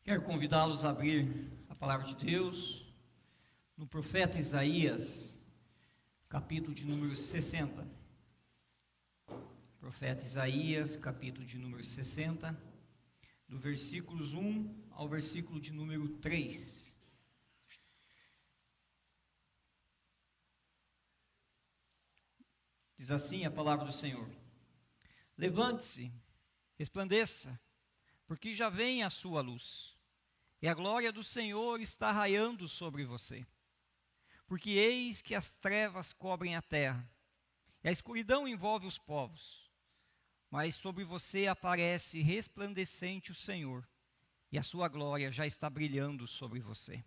Quero convidá-los a abrir a palavra de Deus no profeta Isaías, capítulo de número 60. Profeta Isaías, capítulo de número 60, do versículos 1 ao versículo de número 3. Diz assim a palavra do Senhor: Levante-se, resplandeça, porque já vem a sua luz, e a glória do Senhor está raiando sobre você. Porque eis que as trevas cobrem a terra, e a escuridão envolve os povos. Mas sobre você aparece resplandecente o Senhor, e a sua glória já está brilhando sobre você.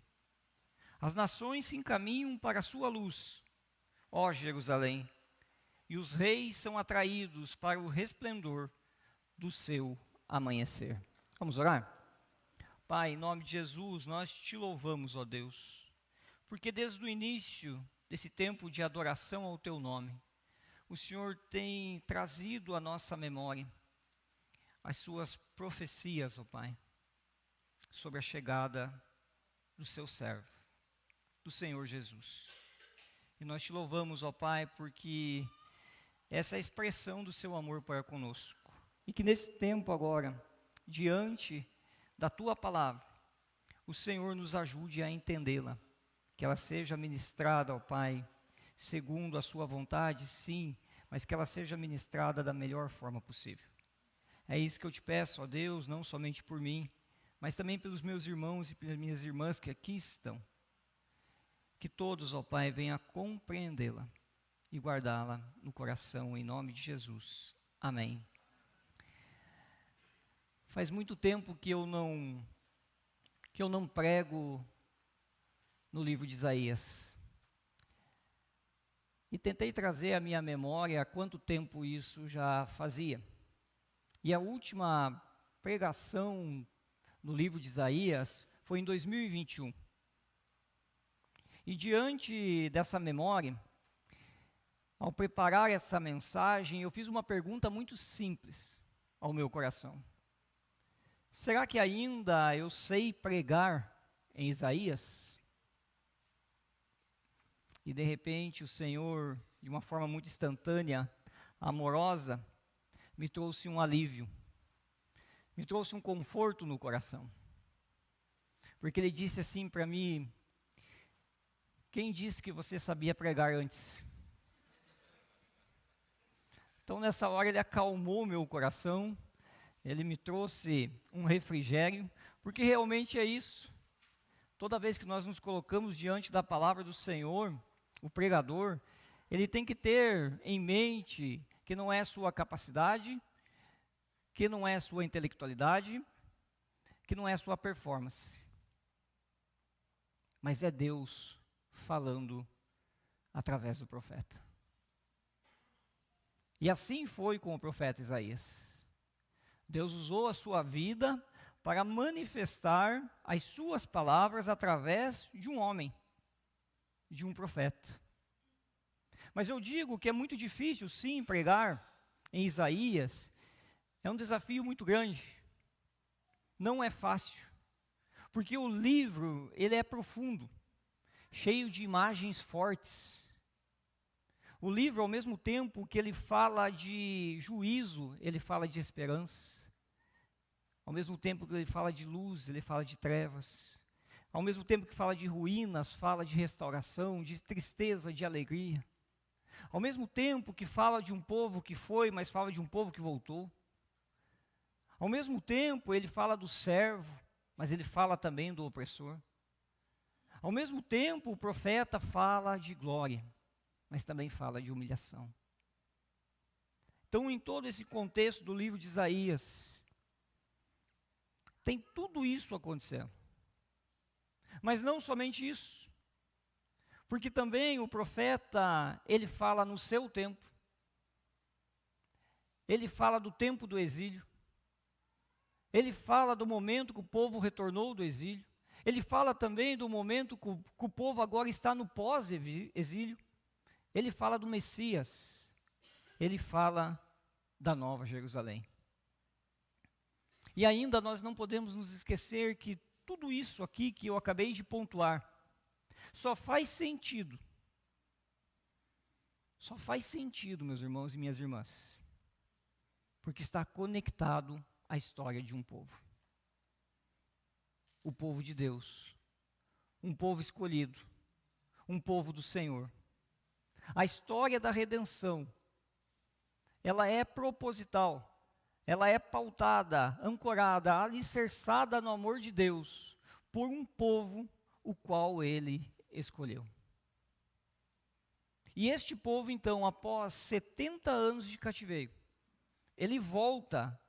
As nações se encaminham para a sua luz, ó Jerusalém, e os reis são atraídos para o resplendor do seu amanhecer. Vamos orar? Pai, em nome de Jesus, nós te louvamos, ó Deus, porque desde o início desse tempo de adoração ao teu nome, o Senhor tem trazido à nossa memória as suas profecias, ó Pai, sobre a chegada do seu servo, do Senhor Jesus. E nós te louvamos, ó Pai, porque essa é a expressão do seu amor para conosco. E que nesse tempo agora, diante da tua palavra, o Senhor nos ajude a entendê-la, que ela seja ministrada ao Pai, segundo a sua vontade, sim, mas que ela seja ministrada da melhor forma possível. É isso que eu te peço, ó Deus, não somente por mim, mas também pelos meus irmãos e pelas minhas irmãs que aqui estão. Que todos, ó Pai, venham a compreendê-la e guardá-la no coração, em nome de Jesus. Amém. Faz muito tempo que eu não prego no livro de Isaías. E tentei trazer à minha memória há quanto tempo isso já fazia. E a última pregação no livro de Isaías foi em 2021. E diante dessa memória, ao preparar essa mensagem, eu fiz uma pergunta muito simples ao meu coração. Será que ainda eu sei pregar em Isaías? E de repente o Senhor, de uma forma muito instantânea, amorosa, me trouxe um alívio, me trouxe um conforto no coração. Porque Ele disse assim para mim: quem disse que você sabia pregar antes? Então nessa hora Ele acalmou meu coração, Ele me trouxe um refrigério, porque realmente é isso. Toda vez que nós nos colocamos diante da palavra do Senhor, o pregador, ele tem que ter em mente que não é sua capacidade, que não é sua intelectualidade, que não é sua performance, mas é Deus falando através do profeta. E assim foi com o profeta Isaías. Deus usou a sua vida para manifestar as suas palavras através de um homem, de um profeta. Mas eu digo que é muito difícil, sim, pregar em Isaías. É um desafio muito grande. Não é fácil. Porque o livro, ele é profundo, cheio de imagens fortes. O livro, ao mesmo tempo que ele fala de juízo, ele fala de esperança. Ao mesmo tempo que ele fala de luz, ele fala de trevas. Ao mesmo tempo que fala de ruínas, fala de restauração, de tristeza, de alegria. Ao mesmo tempo que fala de um povo que foi, mas fala de um povo que voltou. Ao mesmo tempo, ele fala do servo, mas ele fala também do opressor. Ao mesmo tempo, o profeta fala de glória, mas também fala de humilhação. Então, em todo esse contexto do livro de Isaías, tem tudo isso acontecendo. Mas não somente isso, porque também o profeta, ele fala no seu tempo. Ele fala do tempo do exílio. Ele fala do momento que o povo retornou do exílio. Ele fala também do momento que o povo agora está no pós-exílio. Ele fala do Messias. Ele fala da Nova Jerusalém. E ainda nós não podemos nos esquecer que tudo isso aqui que eu acabei de pontuar só faz sentido. Só faz sentido, meus irmãos e minhas irmãs, porque está conectado à história de um povo. O povo de Deus, um povo escolhido, um povo do Senhor. A história da redenção, ela é proposital, ela é pautada, ancorada, alicerçada no amor de Deus, por um povo o qual Ele escolheu. E este povo, então, após 70 anos de cativeiro, ele volta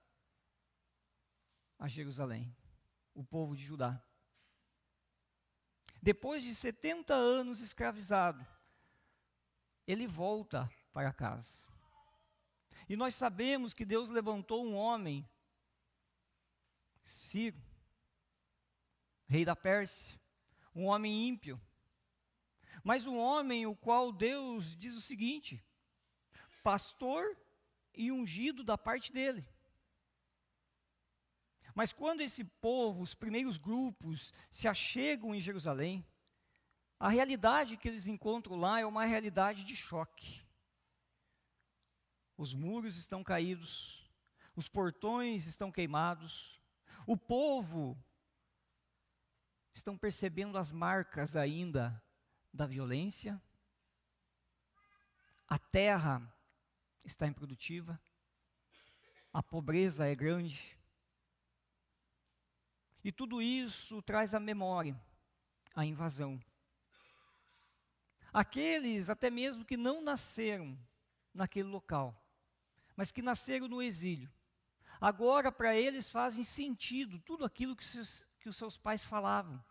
a Jerusalém, o povo de Judá. Depois de 70 anos escravizado, ele volta para casa. E nós sabemos que Deus levantou um homem, Ciro, rei da Pérsia, um homem ímpio, mas um homem o qual Deus diz o seguinte: pastor e ungido da parte dele. Mas quando esse povo, os primeiros grupos, se achegam em Jerusalém, a realidade que eles encontram lá é uma realidade de choque. Os muros estão caídos, os portões estão queimados, o povo estão percebendo as marcas ainda da violência, a terra está improdutiva, a pobreza é grande, e tudo isso traz à memória a invasão. Aqueles até mesmo que não nasceram naquele local, mas que nasceram no exílio, agora para eles fazem sentido tudo aquilo que os seus pais falavam,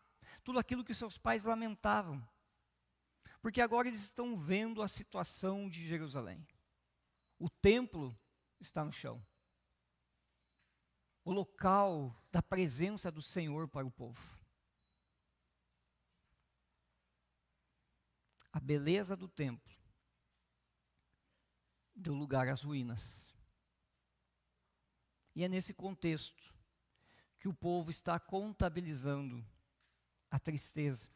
tudo aquilo que os seus pais lamentavam, porque agora eles estão vendo a situação de Jerusalém. O templo está no chão, o local da presença do Senhor para o povo. A beleza do templo deu lugar às ruínas. E é nesse contexto que o povo está contabilizando a tristeza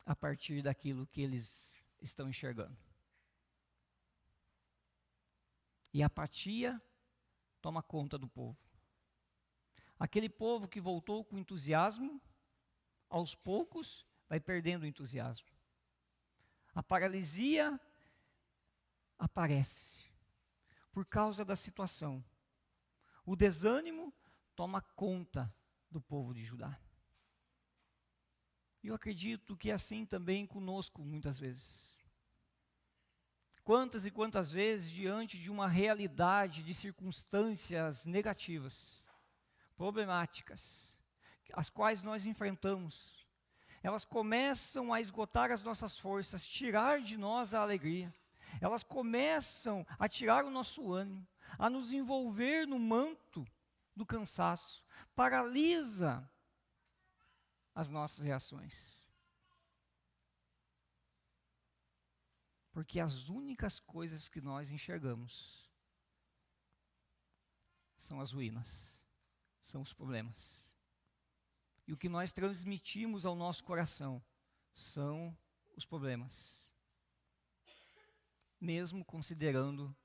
a partir daquilo que eles estão enxergando. E a apatia toma conta do povo. Aquele povo que voltou com entusiasmo, aos poucos vai perdendo o entusiasmo. A paralisia aparece por causa da situação. O desânimo toma conta do povo de Judá. E eu acredito que é assim também conosco muitas vezes. Quantas e quantas vezes, diante de uma realidade de circunstâncias negativas, problemáticas, as quais nós enfrentamos, elas começam a esgotar as nossas forças, tirar de nós a alegria, elas começam a tirar o nosso ânimo, a nos envolver no manto do cansaço, paralisa as nossas reações. Porque as únicas coisas que nós enxergamos são as ruínas, são os problemas. E o que nós transmitimos ao nosso coração são os problemas. Mesmo considerando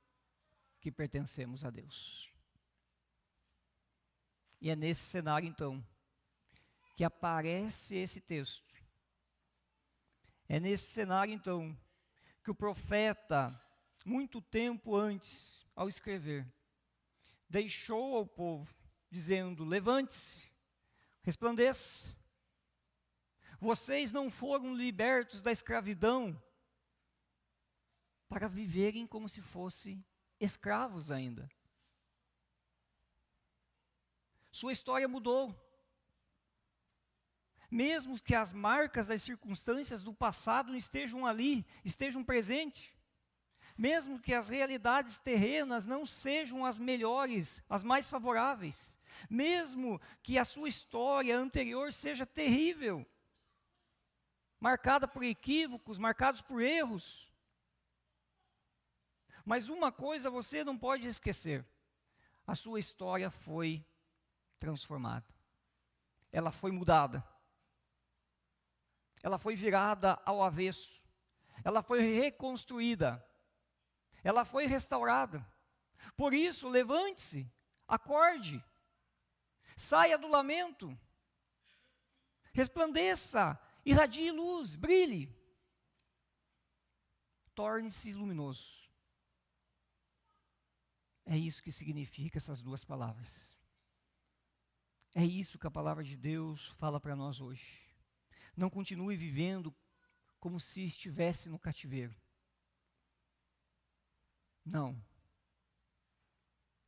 que pertencemos a Deus. E é nesse cenário, então, que aparece esse texto. É nesse cenário, então, que o profeta, muito tempo antes, ao escrever, deixou ao povo, dizendo: levante-se, resplandeça. Vocês não foram libertos da escravidão para viverem como se fossem escravos ainda. Sua história mudou. Mesmo que as marcas das circunstâncias do passado estejam ali, estejam presentes, mesmo que as realidades terrenas não sejam as melhores, as mais favoráveis, mesmo que a sua história anterior seja terrível, marcada por equívocos, marcados por erros, mas uma coisa você não pode esquecer: a sua história foi transformada. ela foi mudada. Ela foi virada ao avesso. Ela foi reconstruída. Ela foi restaurada. Por isso, levante-se, acorde, saia do lamento, resplandeça, irradie luz, brilhe, torne-se luminoso. É isso que significa essas duas palavras. É isso que a palavra de Deus fala para nós hoje. Não continue vivendo como se estivesse no cativeiro. Não.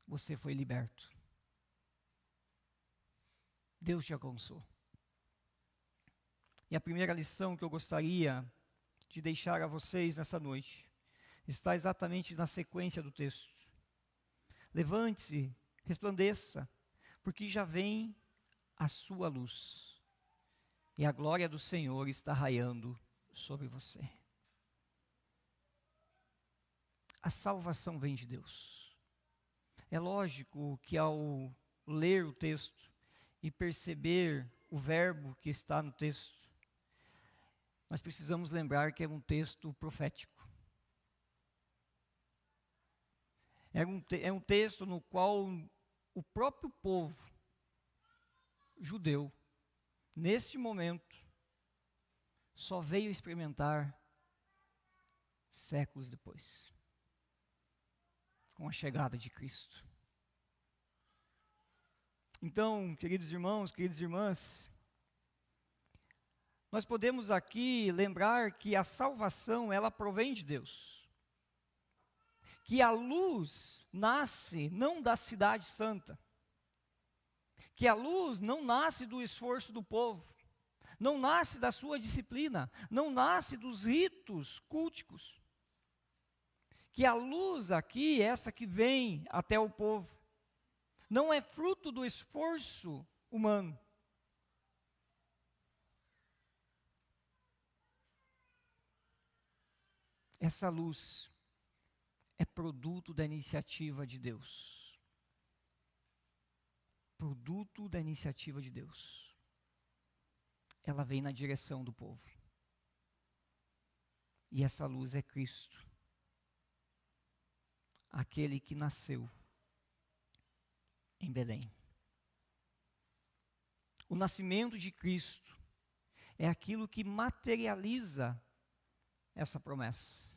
Você foi liberto. Deus te alcançou. E a primeira lição que eu gostaria de deixar a vocês nessa noite está exatamente na sequência do texto. Levante-se, resplandeça, porque já vem a sua luz, e a glória do Senhor está raiando sobre você. A salvação vem de Deus. É lógico que ao ler o texto e perceber o verbo que está no texto, nós precisamos lembrar que é um texto profético. É um texto no qual o próprio povo judeu, nesse momento, só veio experimentar séculos depois, com a chegada de Cristo. Então, queridos irmãos, queridas irmãs, nós podemos aqui lembrar que a salvação, ela provém de Deus. Que a luz nasce não da cidade santa. Que a luz não nasce do esforço do povo. Não nasce da sua disciplina. Não nasce dos ritos culticos. Que a luz aqui, essa que vem até o povo, não é fruto do esforço humano. Essa luz é produto da iniciativa de Deus. Produto da iniciativa de Deus. Ela vem na direção do povo. E essa luz é Cristo. Aquele que nasceu em Belém. O nascimento de Cristo é aquilo que materializa essa promessa.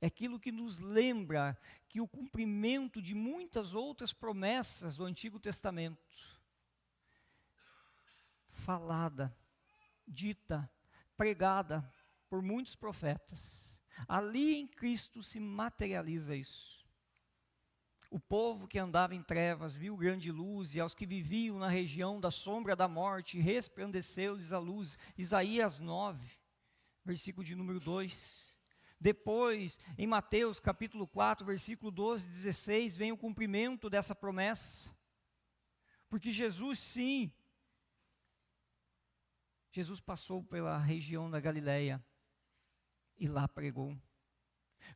É aquilo que nos lembra que o cumprimento de muitas outras promessas do Antigo Testamento, falada, dita, pregada por muitos profetas, ali em Cristo se materializa isso. O povo que andava em trevas viu grande luz, e aos que viviam na região da sombra da morte, resplandeceu-lhes a luz. Isaías 9, versículo de número 2. Depois, em Mateus capítulo 4, versículo 12 e 16, vem o cumprimento dessa promessa. Porque Jesus, sim, Jesus passou pela região da Galileia e lá pregou.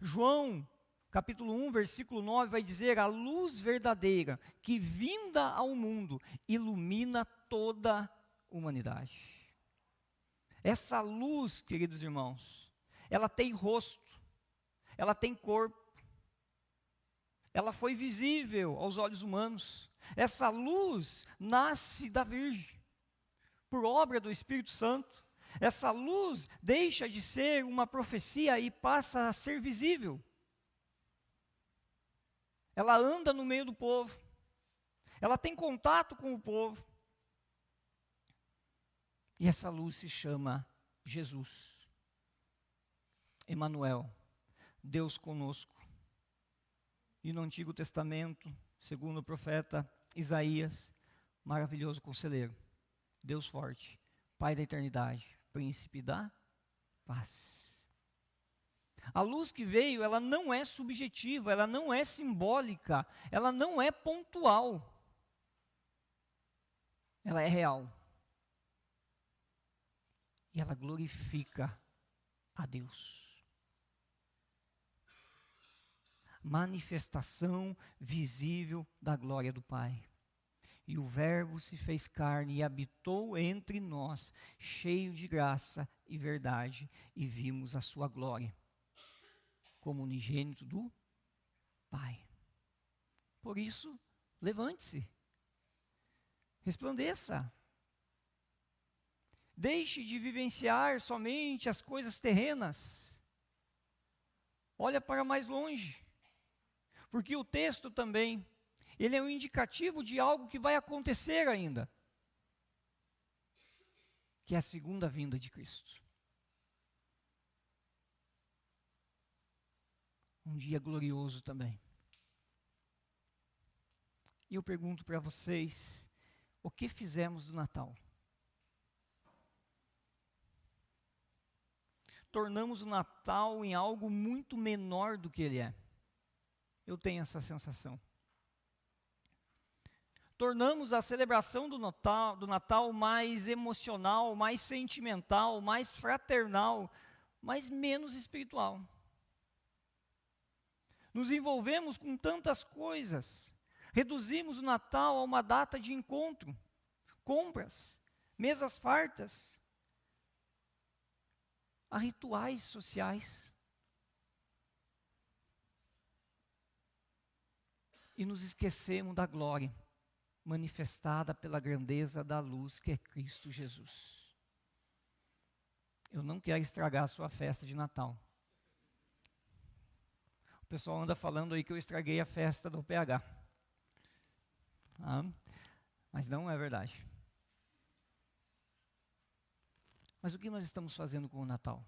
João capítulo 1, versículo 9, vai dizer: a luz verdadeira que vinda ao mundo ilumina toda a humanidade. Essa luz, queridos irmãos, ela tem rosto, ela tem corpo, ela foi visível aos olhos humanos. Essa luz nasce da Virgem, por obra do Espírito Santo. Essa luz deixa de ser uma profecia e passa a ser visível. Ela anda no meio do povo, ela tem contato com o povo. E essa luz se chama Jesus. Emanuel, Deus conosco. E no Antigo Testamento, segundo o profeta Isaías, maravilhoso conselheiro, Deus forte, Pai da eternidade, príncipe da paz. A luz que veio, ela não é subjetiva, ela não é simbólica, ela não é pontual. Ela é real. E ela glorifica a Deus. Manifestação visível da glória do Pai. E o Verbo se fez carne e habitou entre nós, cheio de graça e verdade, e vimos a sua glória, como unigênito do Pai. Por isso, levante-se, resplandeça. Deixe de vivenciar somente as coisas terrenas. Olha para mais longe. Porque o texto também, ele é um indicativo de algo que vai acontecer ainda. Que é a segunda vinda de Cristo. Um dia glorioso também. E eu pergunto para vocês, o que fizemos do Natal? Tornamos o Natal em algo muito menor do que ele é. Eu tenho essa sensação. Tornamos a celebração do Natal mais emocional, mais sentimental, mais fraternal, mas menos espiritual. Nos envolvemos com tantas coisas. Reduzimos o Natal a uma data de encontro, compras, mesas fartas, a rituais sociais. E nos esquecemos da glória manifestada pela grandeza da luz que é Cristo Jesus. Eu não quero estragar a sua festa de Natal. O pessoal anda falando aí que eu estraguei a festa do PH. Mas não é verdade. Mas o que nós estamos fazendo com o Natal?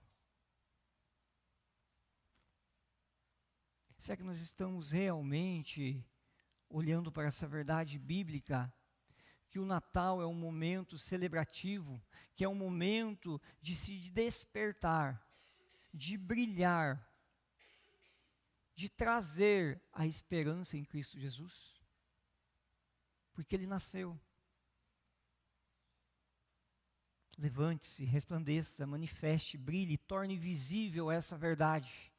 Será que nós estamos realmente olhando para essa verdade bíblica, que o Natal é um momento celebrativo, que é um momento de se despertar, de brilhar, de trazer a esperança em Cristo Jesus? Porque Ele nasceu. Levante-se, resplandeça, manifeste, brilhe, torne visível essa verdade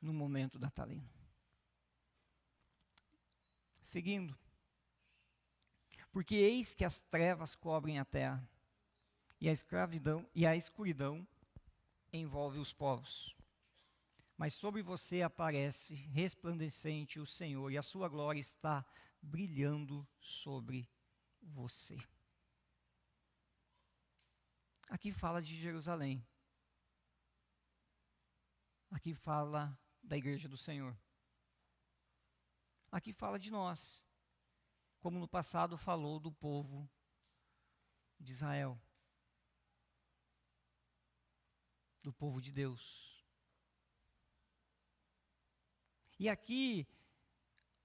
no momento natalino. Seguindo, porque eis que as trevas cobrem a terra, e a escuridão envolve os povos. Mas sobre você aparece resplandecente o Senhor, e a sua glória está brilhando sobre você. Aqui fala de Jerusalém. Aqui fala da igreja do Senhor. Aqui fala de nós, como no passado falou do povo de Israel, do povo de Deus. E aqui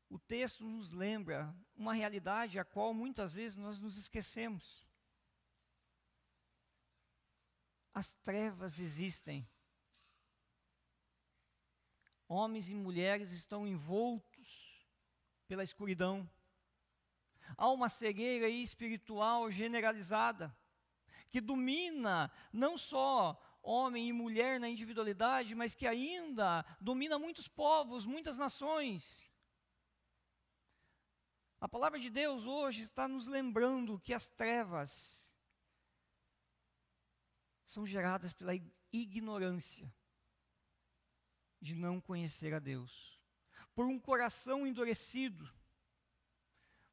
o texto nos lembra uma realidade a qual muitas vezes nós nos esquecemos. As trevas existem. Homens e mulheres estão envoltos pela escuridão. Há uma cegueira espiritual generalizada, que domina não só homem e mulher na individualidade, mas que ainda domina muitos povos, muitas nações. A palavra de Deus hoje está nos lembrando que as trevas são geradas pela ignorância de não conhecer a Deus, por um coração endurecido,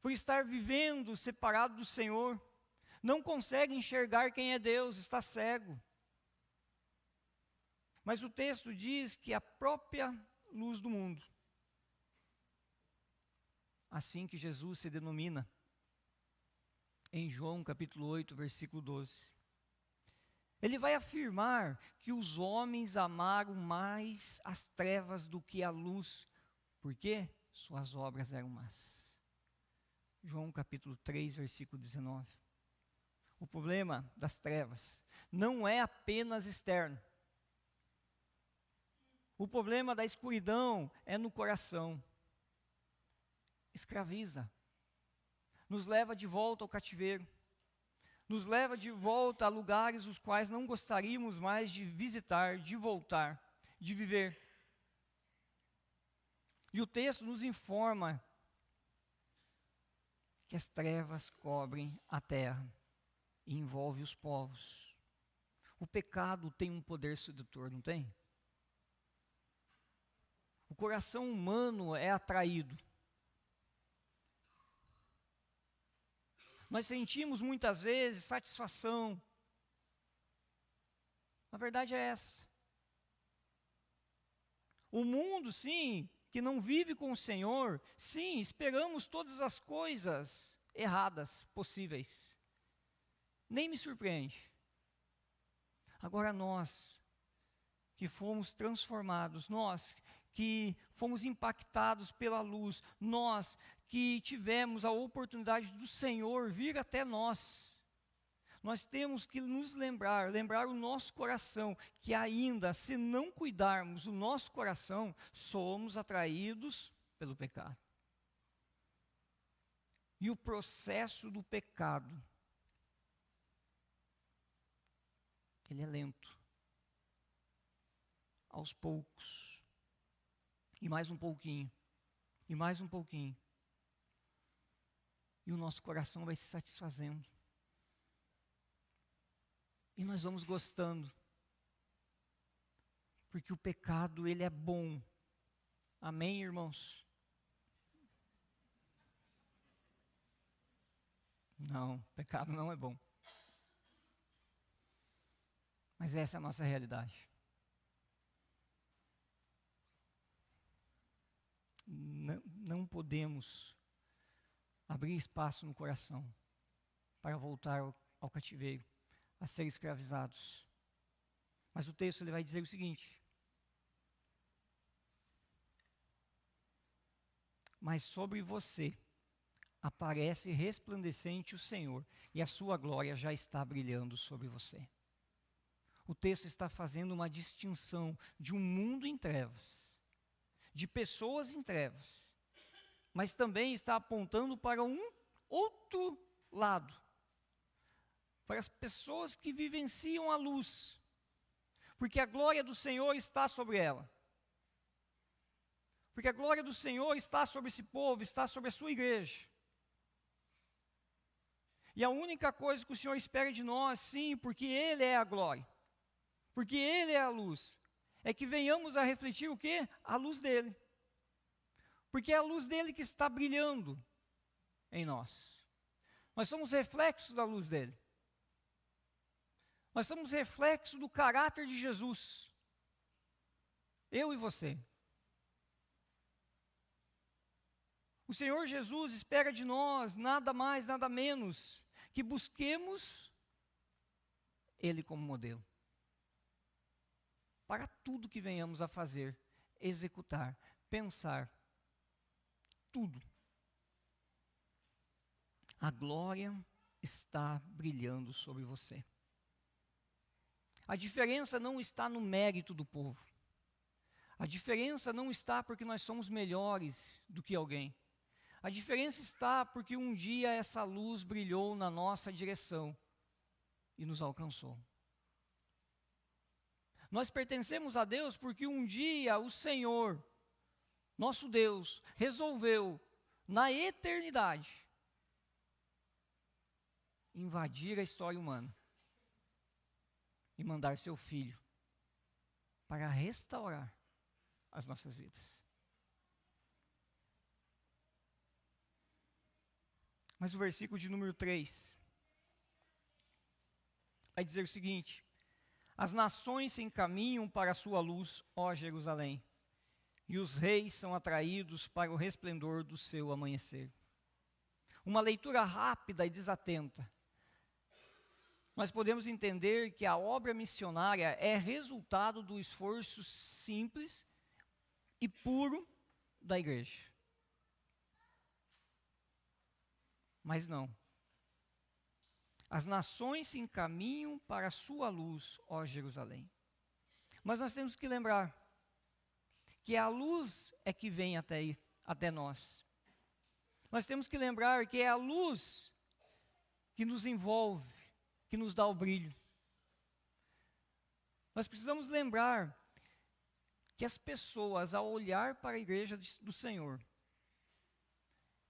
por estar vivendo separado do Senhor, não consegue enxergar quem é Deus, está cego. Mas o texto diz que a própria luz do mundo, assim que Jesus se denomina, em João capítulo 8, versículo 12, ele vai afirmar que os homens amaram mais as trevas do que a luz, porque suas obras eram más. João capítulo 3, versículo 19. O problema das trevas não é apenas externo. O problema da escuridão é no coração. Escraviza. Nos leva de volta ao cativeiro. Nos leva de volta a lugares os quais não gostaríamos mais de visitar, de voltar, de viver. E o texto nos informa que as trevas cobrem a terra e envolve os povos. O pecado tem um poder sedutor, não tem? O coração humano é atraído. Nós sentimos muitas vezes satisfação. A verdade é essa. O mundo, sim, que não vive com o Senhor, sim, esperamos todas as coisas erradas possíveis. Nem me surpreende. Agora nós, que fomos transformados, nós que fomos impactados pela luz, nós que tivemos a oportunidade do Senhor vir até nós, nós temos que nos lembrar o nosso coração, que ainda, se não cuidarmos do nosso coração, somos atraídos pelo pecado. E o processo do pecado, ele é lento, aos poucos, e mais um pouquinho, e mais um pouquinho, e o nosso coração vai se satisfazendo, e nós vamos gostando, porque o pecado, ele é bom. Amém, irmãos? Não, pecado não é bom. Mas essa é a nossa realidade. Não podemos abrir espaço no coração para voltar ao cativeiro, a ser escravizados. Mas o texto ele vai dizer o seguinte: mas sobre você aparece resplandecente o Senhor, e a sua glória já está brilhando sobre você. O texto está fazendo uma distinção de um mundo em trevas, de pessoas em trevas, mas também está apontando para um outro lado, para as pessoas que vivenciam a luz, porque a glória do Senhor está sobre ela. Porque a glória do Senhor está sobre esse povo, está sobre a sua igreja. E a única coisa que o Senhor espera de nós, sim, porque Ele é a glória, porque Ele é a luz, é que venhamos a refletir o quê? A luz dEle. Porque é a luz dEle que está brilhando em nós. Nós somos reflexos da luz dEle. Nós somos reflexo do caráter de Jesus. Eu e você. O Senhor Jesus espera de nós nada mais, nada menos que busquemos Ele como modelo. Para tudo que venhamos a fazer, executar, pensar, tudo. A glória está brilhando sobre você. A diferença não está no mérito do povo. A diferença não está porque nós somos melhores do que alguém. A diferença está porque um dia essa luz brilhou na nossa direção e nos alcançou. Nós pertencemos a Deus porque um dia o Senhor, nosso Deus, resolveu, na eternidade, invadir a história humana e mandar seu Filho para restaurar as nossas vidas. Mas o versículo de número 3 vai dizer o seguinte: as nações se encaminham para a sua luz, ó Jerusalém, e os reis são atraídos para o resplendor do seu amanhecer. Uma leitura rápida e desatenta, nós podemos entender que a obra missionária é resultado do esforço simples e puro da igreja. Mas não. As nações se encaminham para a sua luz, ó Jerusalém. Mas nós temos que lembrar que a luz é que vem até nós. Nós temos que lembrar que é a luz que nos envolve, que nos dá o brilho. Nós precisamos lembrar que as pessoas, ao olhar para a igreja do Senhor,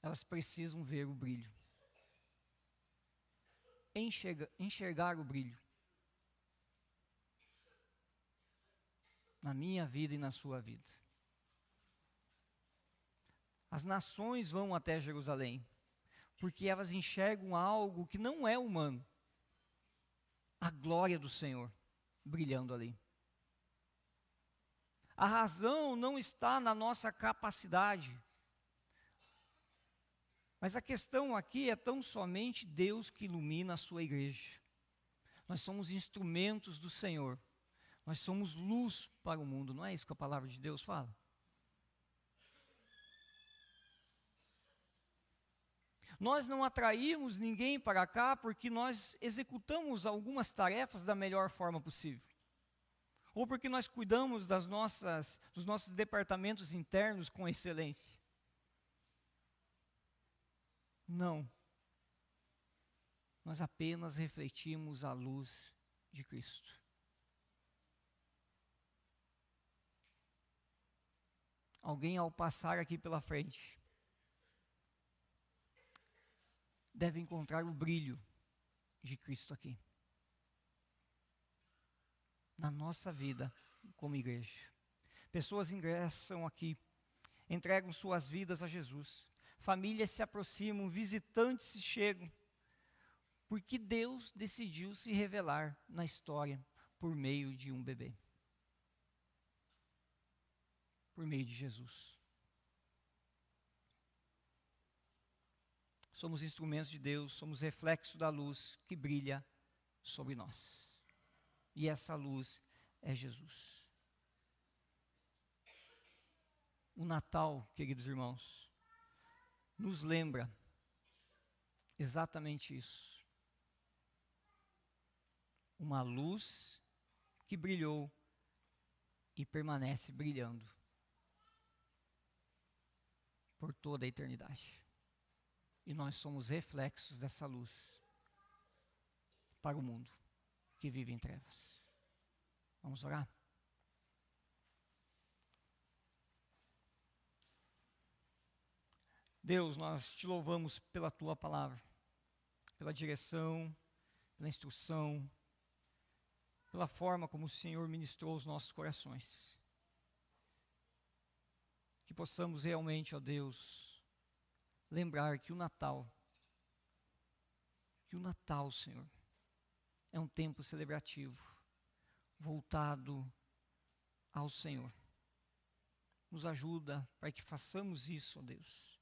elas precisam ver o brilho. enxergar o brilho na minha vida e na sua vida. As nações vão até Jerusalém, porque elas enxergam algo que não é humano, a glória do Senhor brilhando ali. A razão não está na nossa capacidade, mas a questão aqui é tão somente Deus que ilumina a sua igreja. Nós somos instrumentos do Senhor, nós somos luz para o mundo, não é isso que a palavra de Deus fala? Nós não atraímos ninguém para cá porque nós executamos algumas tarefas da melhor forma possível. Ou porque nós cuidamos dos nossos departamentos internos com excelência. Não. Nós apenas refletimos a luz de Cristo. Alguém ao passar aqui pela frente deve encontrar o brilho de Cristo aqui, na nossa vida como igreja. Pessoas ingressam aqui, entregam suas vidas a Jesus, famílias se aproximam, visitantes chegam, porque Deus decidiu se revelar na história por meio de um bebê, por meio de Jesus. Somos instrumentos de Deus, somos reflexo da luz que brilha sobre nós. E essa luz é Jesus. O Natal, queridos irmãos, nos lembra exatamente isso. Uma luz que brilhou e permanece brilhando por toda a eternidade. E nós somos reflexos dessa luz para o mundo que vive em trevas. Vamos orar? Deus, nós te louvamos pela tua palavra, pela direção, pela instrução, pela forma como o Senhor ministrou os nossos corações. Que possamos realmente, ó Deus, lembrar que o Natal, Senhor, é um tempo celebrativo, voltado ao Senhor. Nos ajuda para que façamos isso, ó Deus,